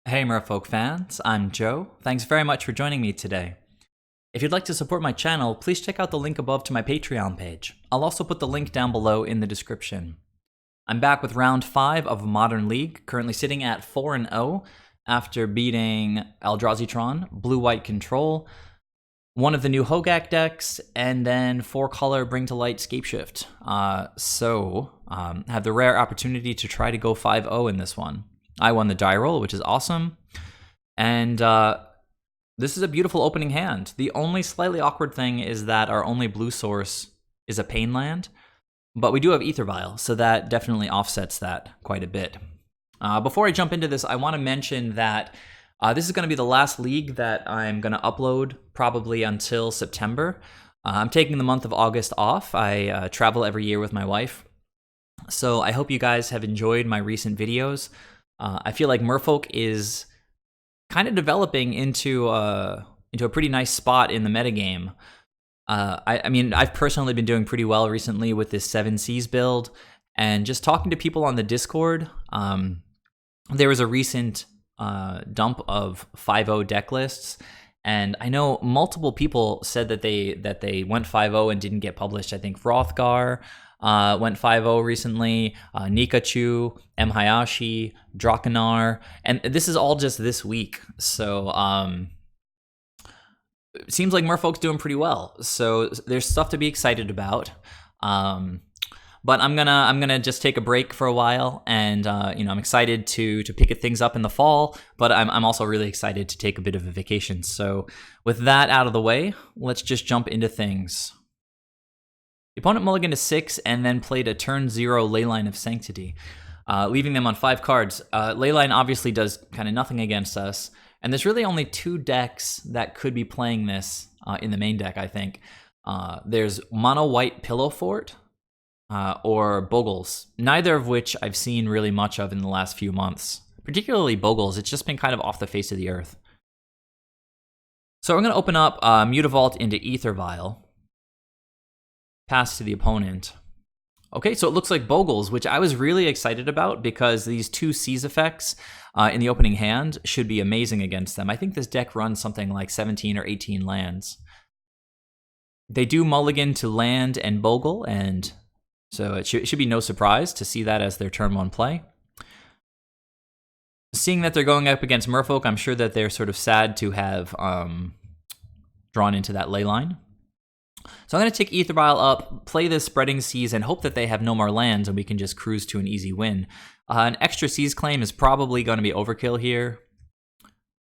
Hey Merfolk fans, I'm Joe. Thanks very much for joining me today. If you'd like to support my channel, please check out the link above to my Patreon page. I'll also put the link down below in the description. I'm back with round 5 of Modern League, currently sitting at 4-0 after beating Eldrazi Blue-White Control, one of the new Hogak decks, and then 4-color Bring to Light Scapeshift. Have the rare opportunity to try to go 5-0 in this one. I won the die roll, which is awesome, and this is a beautiful opening hand. The only slightly awkward thing is that our only blue source is a pain land, but we do have AEther Vial, so that definitely offsets that quite a bit. Before I jump into this, I want to mention that this is going to be the last league that I'm going to upload probably until September. I'm taking the month of August off. I travel every year with my wife, so I hope you guys have enjoyed my recent videos. I feel like Merfolk is kind of developing into a pretty nice spot in the metagame. I mean, I've personally been doing pretty well recently with this 7 Seas build, and just talking to people on the Discord, there was a recent dump of 5-0 deck lists, and I know multiple people said that they went 5-0 and didn't get published. I think Hrothgar went 5-0 recently, Nikachu, M. Hayashi, Drakenar, and this is all just this week. So it seems like Merfolk's doing pretty well. So there's stuff to be excited about. But I'm gonna just take a break for a while, and I'm excited to pick things up in the fall. But I'm also really excited to take a bit of a vacation. So with that out of the way, let's just jump into things. The opponent mulliganed to 6 and then played a turn 0 Leyline of Sanctity, leaving them on 5 cards. Leyline obviously does kind of nothing against us, and there's really only 2 decks that could be playing this in the main deck, I think. There's Mono White Pillow Fort or Bogles, neither of which I've seen really much of in the last few months. Particularly Bogles, it's just been kind of off the face of the earth. So we're going to open up Mutavault into AEther Vial. Pass to the opponent. Okay, so it looks like Bogles, which I was really excited about because these 2 Seas effects in the opening hand should be amazing against them. I think this deck runs something like 17 or 18 lands. They do mulligan to land and Bogle, and so it should be no surprise to see that as their turn 1 play. Seeing that they're going up against Merfolk, I'm sure that they're sort of sad to have drawn into that Leyline. So I'm going to take AEther Vial up, play this Spreading Seas, and hope that they have no more lands and we can just cruise to an easy win. An extra Seas claim is probably going to be overkill here.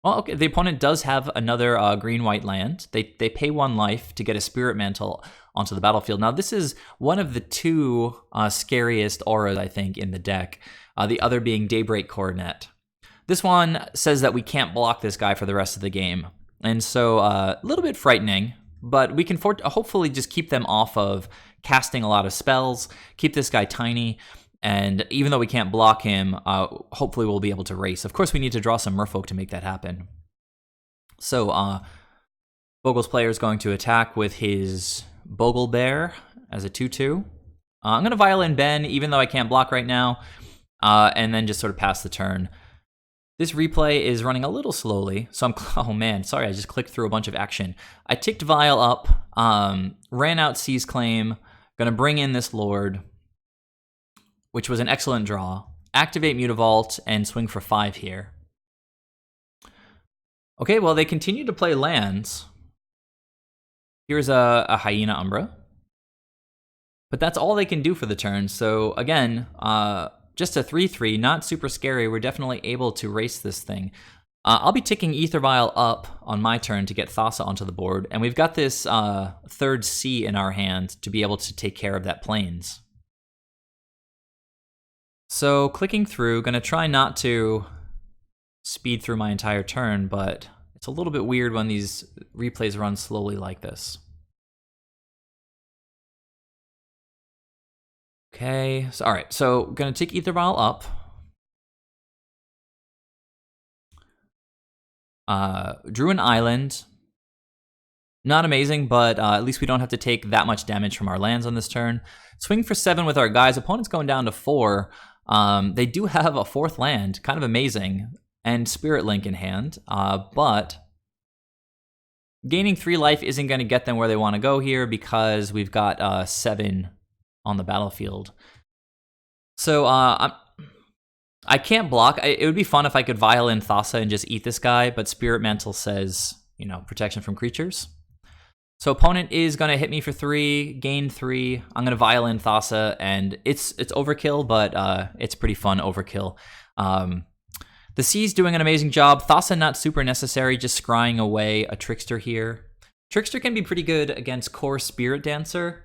Well, okay, the opponent does have another green-white land. They pay 1 life to get a Spirit Mantle onto the battlefield. Now, this is one of the 2 scariest auras, I think, in the deck, the other being Daybreak Coronet. This one says that we can't block this guy for the rest of the game, and so a little bit frightening. But we can hopefully just keep them off of casting a lot of spells, keep this guy tiny, and even though we can't block him, hopefully we'll be able to race. Of course, we need to draw some Merfolk to make that happen. So, Bogle's player is going to attack with his Bogle Bear as a 2-2. I'm going to Violin Ben, even though I can't block right now, and then just sort of pass the turn. This replay is running a little slowly, so oh man, sorry, I just clicked through a bunch of action. I ticked Vial up, ran out Seas Claim, gonna bring in this Lord, which was an excellent draw, activate Mutavault, and swing for 5 here. Okay, well, they continue to play lands. Here's a Hyena Umbra, but that's all they can do for the turn, so again, just a 3-3, not super scary. We're definitely able to race this thing. I'll be ticking AEther Vial up on my turn to get Thassa onto the board, and we've got this 3rd sea in our hand to be able to take care of that plains. So clicking through, gonna try not to speed through my entire turn, but it's a little bit weird when these replays run slowly like this. Okay, so all right, so gonna take AEther Vial up. Drew an island. Not amazing, but at least we don't have to take that much damage from our lands on this turn. Swing for 7 with our guys. Opponent's going down to 4. They do have a 4th land, kind of amazing. and Spirit Link in hand, but gaining 3 life isn't going to get them where they want to go here because we've got 7 on the battlefield. So I can't block. It would be fun if I could Vial in Thassa and just eat this guy, but Spirit Mantle says, you know, protection from creatures. So opponent is going to hit me for 3, gain 3. I'm going to Vial in Thassa, and it's overkill, but it's pretty fun overkill. The C's doing an amazing job. Thassa not super necessary, just scrying away a Trickster here. Trickster can be pretty good against core Spirit Dancer.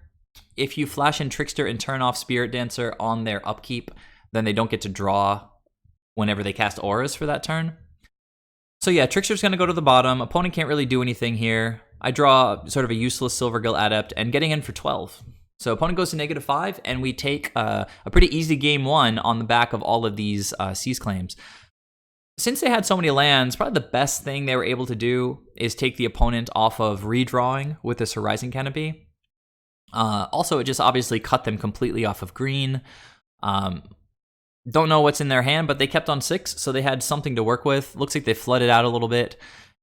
If you flash in Trickster and turn off Spirit Dancer on their upkeep, then they don't get to draw whenever they cast auras for that turn. So yeah, Trickster's going to go to the bottom. Opponent can't really do anything here. I draw sort of a useless Silvergill Adept and getting in for 12. So opponent goes to -5, and we take a pretty easy game 1 on the back of all of these Seize claims. Since they had so many lands, probably the best thing they were able to do is take the opponent off of redrawing with this Horizon Canopy. Also, it just obviously cut them completely off of green. Don't know what's in their hand, but they kept on 6, so they had something to work with. Looks like they flooded out a little bit.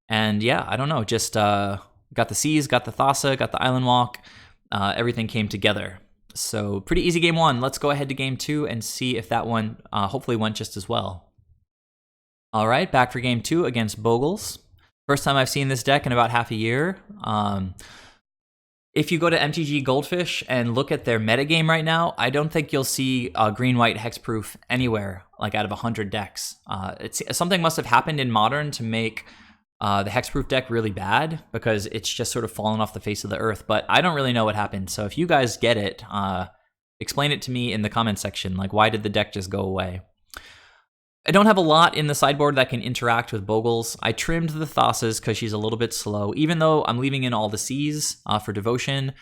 And yeah, I don't know, just got the Seas, got the Thassa, got the Island Walk. Everything came together. So pretty easy game 1. Let's go ahead to game 2 and see if that one hopefully went just as well. All right, back for game 2 against Bogles. First time I've seen this deck in about half a year. If you go to MTG Goldfish and look at their metagame right now, I don't think you'll see green-white hexproof anywhere, like out of 100 decks. Something must have happened in Modern to make the hexproof deck really bad, because it's just sort of fallen off the face of the earth, but I don't really know what happened. So if you guys get it, explain it to me in the comment section, like why did the deck just go away? I don't have a lot in the sideboard that can interact with Bogles. I trimmed the Thassas because she's a little bit slow, even though I'm leaving in all the C's for Devotion.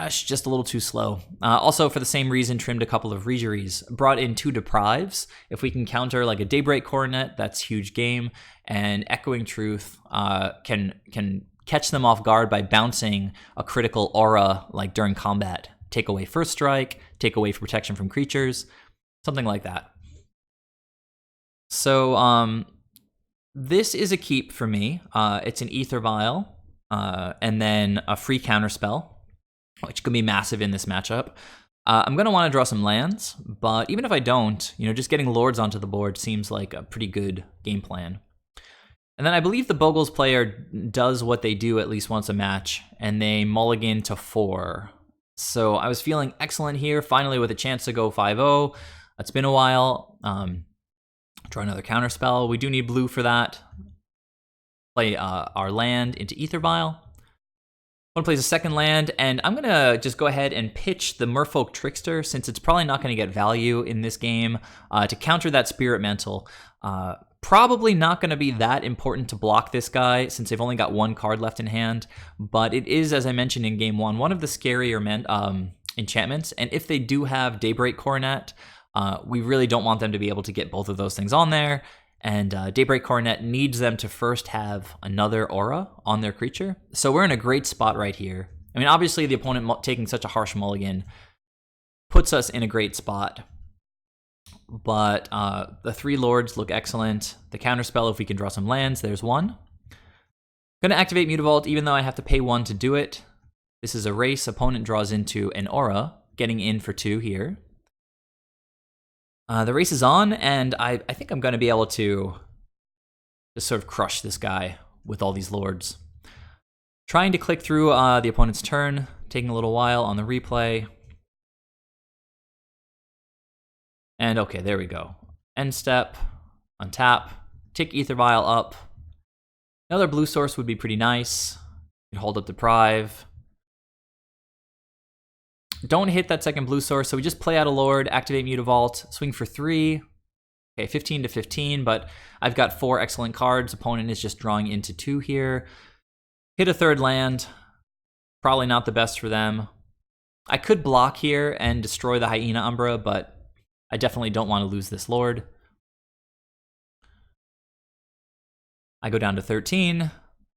She's just a little too slow. Also, for the same reason, trimmed a couple of Reejereys. Brought in 2 Deprives. If we can counter like a Daybreak Coronet, that's huge game. And Echoing Truth can catch them off guard by bouncing a critical aura like during combat. Take away First Strike, take away protection from creatures, something like that. So this is a keep for me. It's an AEther Vial and then a free counterspell, which can be massive in this matchup. I'm going to want to draw some lands, but even if I don't, you know, just getting Lords onto the board seems like a pretty good game plan. And then I believe the Bogles player does what they do at least once a match, and they mulligan to 4. So I was feeling excellent here, finally with a chance to go 5-0. It's been a while. Draw another counterspell. We do need blue for that. Play our land into AEther Vial. One plays a second land, and I'm going to just go ahead and pitch the Merfolk Trickster, since it's probably not going to get value in this game, to counter that Spirit Mantle. Probably not going to be that important to block this guy, since they've only got 1 card left in hand, but it is, as I mentioned in game 1, one of the scarier enchantments, and if they do have Daybreak Coronet, we really don't want them to be able to get both of those things on there, and Daybreak Coronet needs them to first have another aura on their creature. So we're in a great spot right here. I mean, obviously the opponent taking such a harsh mulligan puts us in a great spot, but the 3 Lords look excellent. The counterspell, if we can draw some lands, there's 1. Gonna activate Mutavault, even though I have to pay 1 to do it. This is a race. Opponent draws into an aura, getting in for 2 here. The race is on, and I think I'm going to be able to just sort of crush this guy with all these Lords. Trying to click through the opponent's turn, taking a little while on the replay. And okay, there we go. End step, untap, tick AEther Vial up. Another blue source would be pretty nice. You can hold up Deprive. Don't hit that second blue source, so we just play out a Lord, activate Mutavault, swing for 3. Okay, 15 to 15, but I've got 4 excellent cards. Opponent is just drawing into 2 here. Hit a 3rd land. Probably not the best for them. I could block here and destroy the Hyena Umbra, but I definitely don't want to lose this Lord. I go down to 13.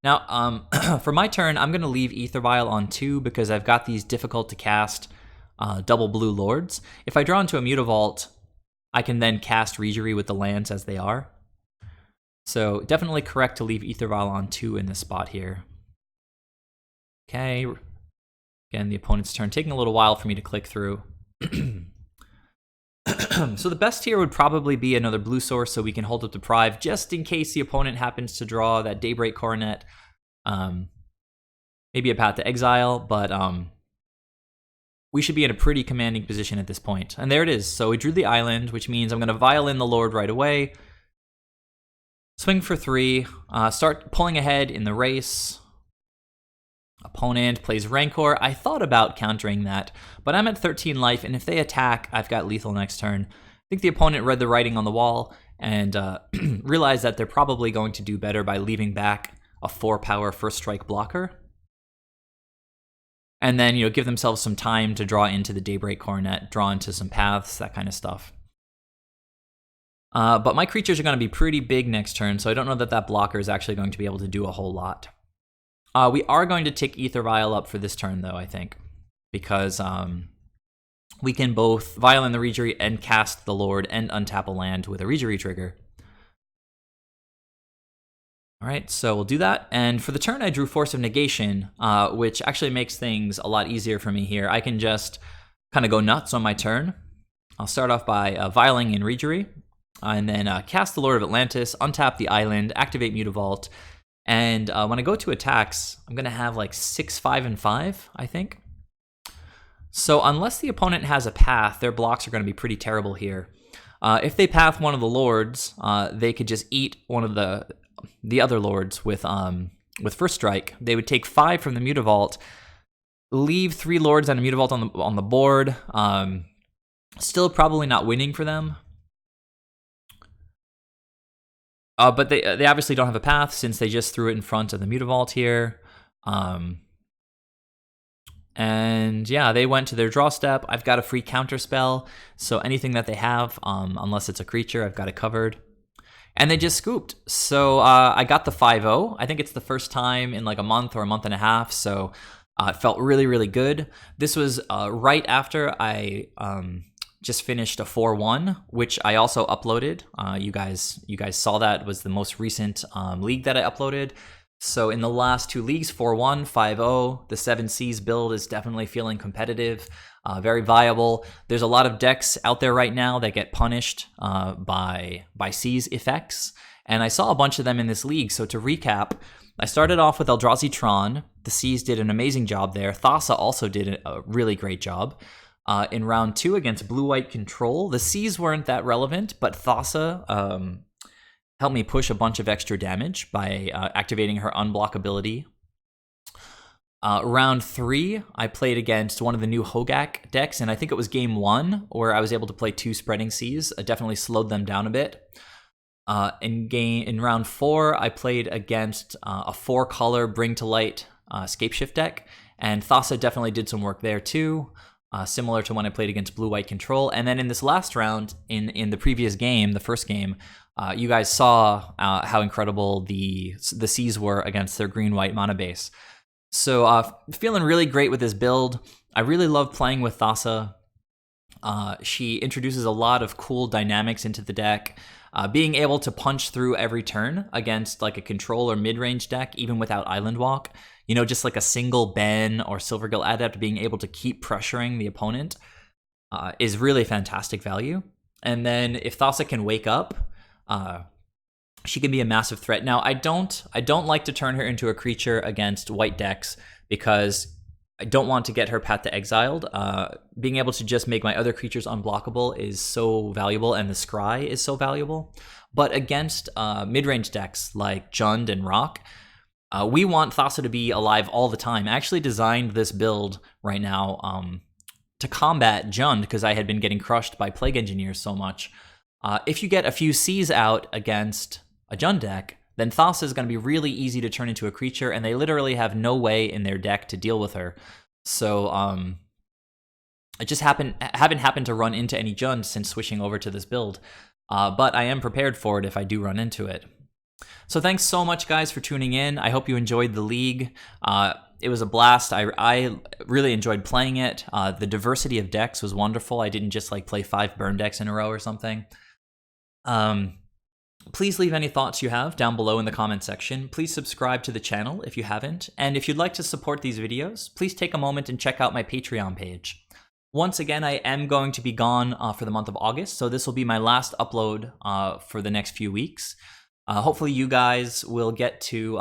Now, for my turn, I'm going to leave AEther Vial on 2 because I've got these difficult to cast double blue Lords. If I draw into a Mutavault, I can then cast Reejerey with the lands as they are. So definitely correct to leave Aether Vial on 2 in this spot here. Okay. Again, the opponent's turn, taking a little while for me to click through. So the best here would probably be another blue source so we can hold up Deprive just in case the opponent happens to draw that Daybreak Coronet. Maybe a Path to Exile, but we should be in a pretty commanding position at this point. And there it is. So we drew the island, which means I'm going to Vial in the Lord right away. Swing for 3, start pulling ahead in the race. Opponent plays Rancor. I thought about countering that, but I'm at 13 life, and if they attack, I've got lethal next turn. I think the opponent read the writing on the wall and realized that they're probably going to do better by leaving back a 4-power first strike blocker. And then, give themselves some time to draw into the Daybreak Coronet, draw into some paths, that kind of stuff. But my creatures are going to be pretty big next turn, so I don't know that that blocker is actually going to be able to do a whole lot. We are going to tick Aether Vial up for this turn, though, I think, because we can both Vial in the Reejerey and cast the Lord and untap a land with a Reejerey trigger. All right, so we'll do that. And for the turn, I drew Force of Negation, which actually makes things a lot easier for me here. I can just kind of go nuts on my turn. I'll start off by Vialing in Reejerey, and then cast the Lord of Atlantis, untap the island, activate Mutavault. And when I go to attacks, I'm going to have like 6, 5, and 5, I think. So unless the opponent has a path, their blocks are going to be pretty terrible here. If they path one of the lords, they could just eat one of the other lords with first strike. They would take 5 from the Mutavault, leave 3 lords and a Mutavault on the board. Still probably not winning for them. But they obviously don't have a path since they just threw it in front of the Mutavault here. And yeah, they went to their draw step. I've got a free counter spell, so anything that they have, unless it's a creature, I've got it covered. And they just scooped. So I got the 5-0. I think it's the first time in like a month or a month and a half, so it felt really, really good. This was right after I just finished a 4-1, which I also uploaded. You guys saw that. It was the most recent league that I uploaded. So in the last 2 leagues, 4-1, 5-0, the 7 Seas build is definitely feeling competitive, very viable. There's a lot of decks out there right now that get punished by Seas effects, and I saw a bunch of them in this league. So to recap, I started off with Eldrazi Tron. The Seas did an amazing job there. Thassa also did a really great job. In round 2 against Blue-White Control, the Seas weren't that relevant, but Thassa helped me push a bunch of extra damage by activating her unblock ability. Round 3, I played against one of the new Hogak decks, and I think it was game 1 where I was able to play 2 Spreading Seas. I definitely slowed them down a bit. In round 4, I played against a 4-color Bring to Light Scapeshift deck, and Thassa definitely did some work there too. Similar to when I played against Blue-White Control. And then in this last round, in the previous game, the first game, you guys saw how incredible the Seas were against their green-white mana base. So feeling really great with this build. I really love playing with Thassa. She introduces a lot of cool dynamics into the deck. Being able to punch through every turn against like a control or mid-range deck, even without Island Walk. Just like a single Ben or Silvergill Adept being able to keep pressuring the opponent is really fantastic value. And then if Thassa can wake up, she can be a massive threat. Now, I don't like to turn her into a creature against white decks because I don't want to get her Path to Exiled. Being able to just make my other creatures unblockable is so valuable, and the Scry is so valuable. But against mid-range decks like Jund and Rock, we want Thassa to be alive all the time. I actually designed this build right now to combat Jund because I had been getting crushed by Plague Engineers so much. If you get a few Seas out against a Jund deck, then Thassa is going to be really easy to turn into a creature, and they literally have no way in their deck to deal with her. So I just haven't happened to run into any Jund since switching over to this build, but I am prepared for it if I do run into it. So thanks so much, guys, for tuning in. I hope you enjoyed the league. It was a blast. I really enjoyed playing it. The diversity of decks was wonderful. I didn't just like play 5 burn decks in a row or something. Please leave any thoughts you have down below in the comment section. Please subscribe to the channel if you haven't. And if you'd like to support these videos, please take a moment and check out my Patreon page. Once again, I am going to be gone for the month of August, so this will be my last upload for the next few weeks. Hopefully you guys will get to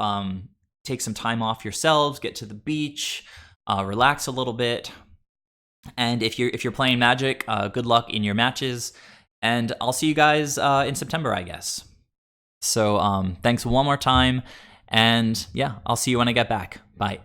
take some time off yourselves, get to the beach, relax a little bit. And if you're playing Magic, good luck in your matches. And I'll see you guys in September, I guess. So thanks one more time. And yeah, I'll see you when I get back. Bye.